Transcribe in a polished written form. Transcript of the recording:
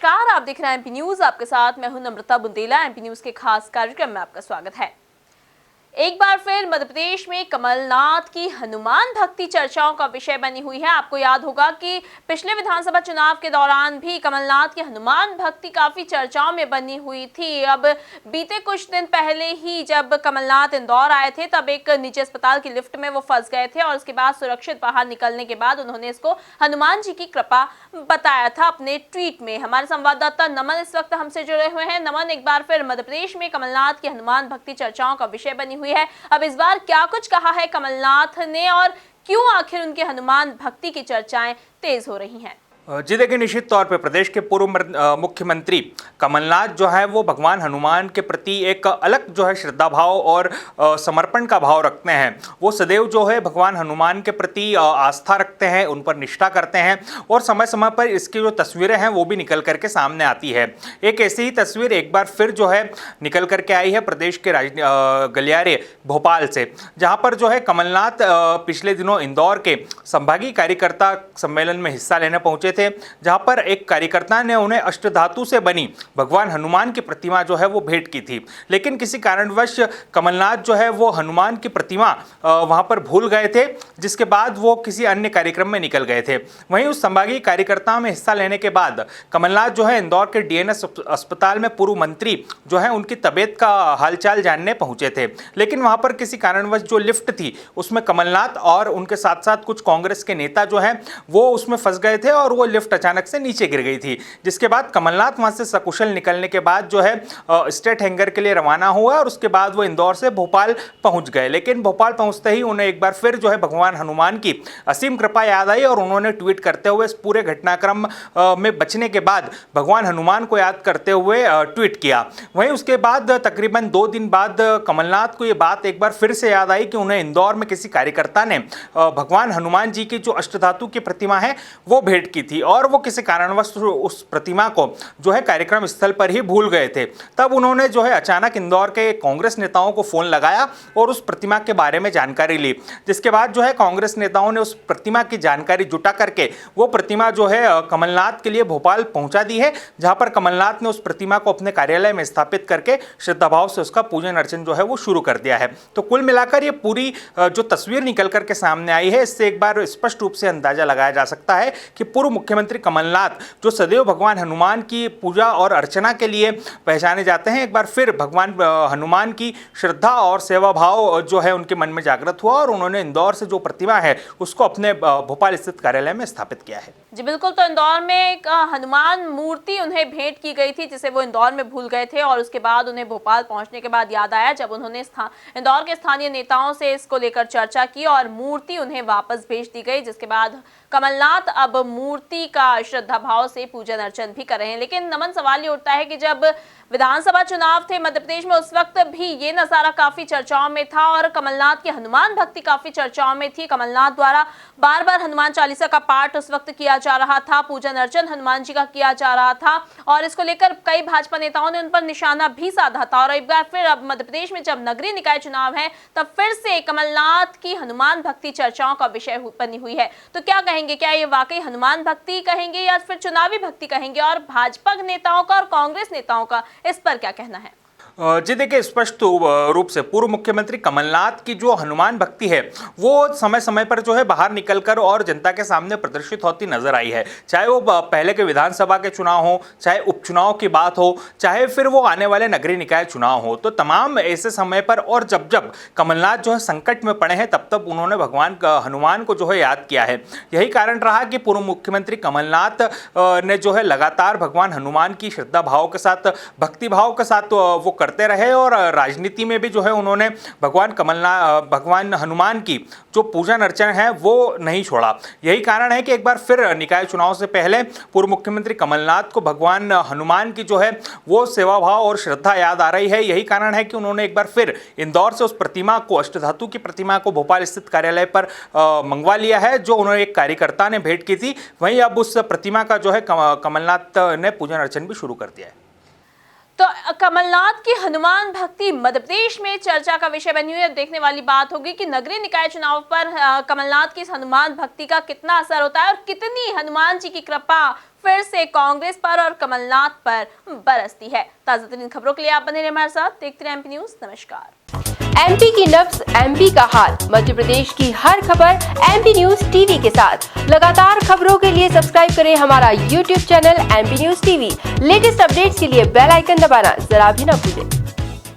नमस्कार, आप देख रहे हैं एमपी न्यूज। आपके साथ मैं हूं नम्रता बुंदेला। एमपी न्यूज के खास कार्यक्रम में आपका स्वागत है। एक बार फिर मध्य प्रदेश में कमलनाथ की हनुमान भक्ति चर्चाओं का विषय बनी हुई है। आपको याद होगा कि पिछले विधानसभा चुनाव के दौरान भी कमलनाथ की हनुमान भक्ति काफी चर्चाओं में बनी हुई थी। अब बीते कुछ दिन पहले ही जब कमलनाथ इंदौर आए थे, तब एक निजी अस्पताल की लिफ्ट में वो फंस गए थे और उसके बाद सुरक्षित बाहर निकलने के बाद उन्होंने इसको हनुमान जी की कृपा बताया था अपने ट्वीट में। हमारे संवाददाता नमन इस वक्त हमसे जुड़े हुए हैं। नमन, एक बार फिर मध्य प्रदेश में कमलनाथ की हनुमान भक्ति चर्चाओं का विषय बनी हुई है। अब इस बार क्या कुछ कहा है कमलनाथ ने और क्यों आखिर उनके हनुमान भक्ति की चर्चाएं तेज हो रही हैं? जी देखिए, निश्चित तौर पे प्रदेश के पूर्व मुख्यमंत्री कमलनाथ जो है वो भगवान हनुमान के प्रति एक अलग जो है श्रद्धा भाव और समर्पण का भाव रखते हैं। वो सदैव जो है भगवान हनुमान के प्रति आस्था रखते हैं, उन पर निष्ठा करते हैं और समय समय पर इसकी जो तस्वीरें हैं वो भी निकल करके सामने आती है। एक ऐसी ही तस्वीर एक बार फिर जो है निकल करके आई है प्रदेश के गलियारे भोपाल से, जहाँ पर जो है कमलनाथ पिछले दिनों इंदौर के संभागीय कार्यकर्ता सम्मेलन में हिस्सा लेने पहुंचे थे, जहां पर एक कार्यकर्ता ने उन्हें अष्टधातु से बनी भगवान हनुमान की प्रतिमा जो है वो भेंट की थी। लेकिन किसी कारणवश कमलनाथ जो है वो हनुमान की प्रतिमा वहां पर भूल गए थे, जिसके बाद वो किसी अन्य कार्यक्रम में निकल गए थे। वहीं उस संभागीय कार्यकर्ता में हिस्सा लेने के बाद कमलनाथ जो है इंदौर के डीएनएस अस्पताल में पूर्व मंत्री जो है उनकी तबीयत का हालचाल जानने पहुंचे थे। लेकिन वहां पर किसी कारणवश जो लिफ्ट थी उसमें कमलनाथ और उनके साथ साथ कुछ कांग्रेस के नेता जो है वो उसमें फंस गए थे और वो लिफ्ट अचानक से नीचे गिर गई थी, जिसके बाद कमलनाथ वहां से सकुशल निकलने के बाद जो है स्टेट हैंगर के लिए रवाना हुआ और उसके बाद वो इंदौर से भोपाल पहुंच गए। लेकिन भोपाल पहुंचते ही उन्हें एक बार फिर जो है भगवान हनुमान की असीम कृपा याद आई और उन्होंने ट्वीट करते हुए इस पूरे घटनाक्रम में बचने के बाद भगवान हनुमान को याद करते हुए ट्वीट किया। वहीं उसके बाद तकरीबन 2 दिन बाद कमलनाथ को ये बात एक बार फिर से याद आई कि उन्हें इंदौर में किसी कार्यकर्ता ने भगवान हनुमान जी की जो अष्टधातु की प्रतिमा है वो भेंट की थी और वो किसी कारणवश उस प्रतिमा को जो है कार्यक्रम स्थल पर ही भूल गए थे। तब उन्होंने जो है अचानक इंदौर के कांग्रेस नेताओं को फोन लगाया और उस प्रतिमा के बारे में जानकारी ली, जिसके बाद जो है कांग्रेस नेताओं ने उस प्रतिमा की जानकारी जुटा करके वो प्रतिमा जो है कमलनाथ के लिए भोपाल पहुंचा दी है, जहां पर कमलनाथ ने उस प्रतिमा को अपने कार्यालय में स्थापित करके श्रद्धाभाव से उसका पूजन अर्चन जो है वो शुरू कर दिया है। तो कुल मिलाकर ये पूरी जो तस्वीर निकल करके सामने आई है, इससे एक बार स्पष्ट रूप से अंदाजा लगाया जा सकता है कि पूर्व मुख्यमंत्री कमलनाथ जो सदैव भगवान हनुमान की पूजा और अर्चना के लिए पहचाने जाते हैं, एक बार फिर भगवान हनुमान की श्रद्धा और सेवा भाव जो है उनके मन में जागृत हुआ और उन्होंने इंदौर से जो प्रतिमा है उसको अपने भोपाल स्थित कार्यालय में स्थापित किया है। जी बिल्कुल, तो इंदौर में एक हनुमान मूर्ति उन्हें भेंट की गई थी जिसे वो इंदौर में भूल गए थे और उसके बाद उन्हें भोपाल पहुंचने के बाद याद आया जब उन्होंने इंदौर के स्थानीय नेताओं से इसको लेकर चर्चा की और मूर्ति उन्हें वापस भेज दी गई, जिसके बाद कमलनाथ अब मूर्ति का श्रद्धा भाव से पूजन अर्चन भी कर रहे हैं। लेकिन नमन, सवाल ये उठता है कि जब विधानसभा चुनाव थे मध्य प्रदेश में, उस वक्त भी ये नजारा काफी चर्चाओं में था और कमलनाथ की हनुमान भक्ति काफी चर्चाओं में थी। कमलनाथ द्वारा बार बार हनुमान चालीसा का पाठ उस वक्त किया जा रहा था, पूजन अर्चन हनुमान जी का किया जा रहा था और इसको लेकर कई भाजपा नेताओं ने उन पर निशाना भी साधा था। और एक बार फिर अब मध्य प्रदेश में जब नगरीय निकाय चुनाव है, तब फिर से कमलनाथ की हनुमान भक्ति चर्चाओं का विषय बनी हुई है। तो क्या कहेंगे, क्या ये वाकई हनुमान भक्ति कहेंगे या फिर चुनावी भक्ति कहेंगे, और भाजपा नेताओं का और कांग्रेस नेताओं का इस पर क्या कहना है? जी देखिए, स्पष्ट रूप से पूर्व मुख्यमंत्री कमलनाथ की जो हनुमान भक्ति है वो समय समय पर जो है बाहर निकलकर और जनता के सामने प्रदर्शित होती नजर आई है। चाहे वो पहले के विधानसभा के चुनाव हो, चाहे उपचुनाव की बात हो, चाहे फिर वो आने वाले नगरीय निकाय चुनाव हो, तो तमाम ऐसे समय पर और जब जब कमलनाथ जो है संकट में पड़े हैं तब तब उन्होंने भगवान हनुमान को जो है याद किया है। यही कारण रहा कि पूर्व मुख्यमंत्री कमलनाथ ने जो है लगातार भगवान हनुमान की श्रद्धा भाव के साथ, भक्ति भाव के साथ वो करते रहे और राजनीति में भी जो है उन्होंने भगवान हनुमान की जो पूजन अर्चन है वो नहीं छोड़ा। यही कारण है कि एक बार फिर निकाय चुनाव से पहले पूर्व मुख्यमंत्री कमलनाथ को भगवान हनुमान की जो है वो सेवा भाव और श्रद्धा याद आ रही है। यही कारण है कि उन्होंने एक बार फिर इंदौर से उस प्रतिमा को, अष्टधातु की प्रतिमा को भोपाल स्थित कार्यालय पर मंगवा लिया है, जो उन्होंने एक कार्यकर्ता ने भेंट की थी। वहीं अब उस प्रतिमा का जो है कमलनाथ ने पूजन अर्चन भी शुरू कर दिया है। तो कमलनाथ की हनुमान भक्ति मध्य प्रदेश में चर्चा का विषय बनी हुई है। देखने वाली बात होगी कि नगरीय निकाय चुनाव पर कमलनाथ की इस हनुमान भक्ति का कितना असर होता है और कितनी हनुमान जी की कृपा फिर से कांग्रेस पर और कमलनाथ पर बरसती है। ताजा तरीन खबरों के लिए आप बने रहिए हमारे साथ, देखते रहिए एमपी न्यूज। नमस्कार। एमपी की नब्ज, एमपी का हाल, मध्य प्रदेश की हर खबर एमपी न्यूज टीवी के साथ। लगातार खबरों के लिए सब्सक्राइब करें हमारा YouTube channel MP news TV. Latest updates के लिए बेल आइकन दबाना जरा भी न भूलें।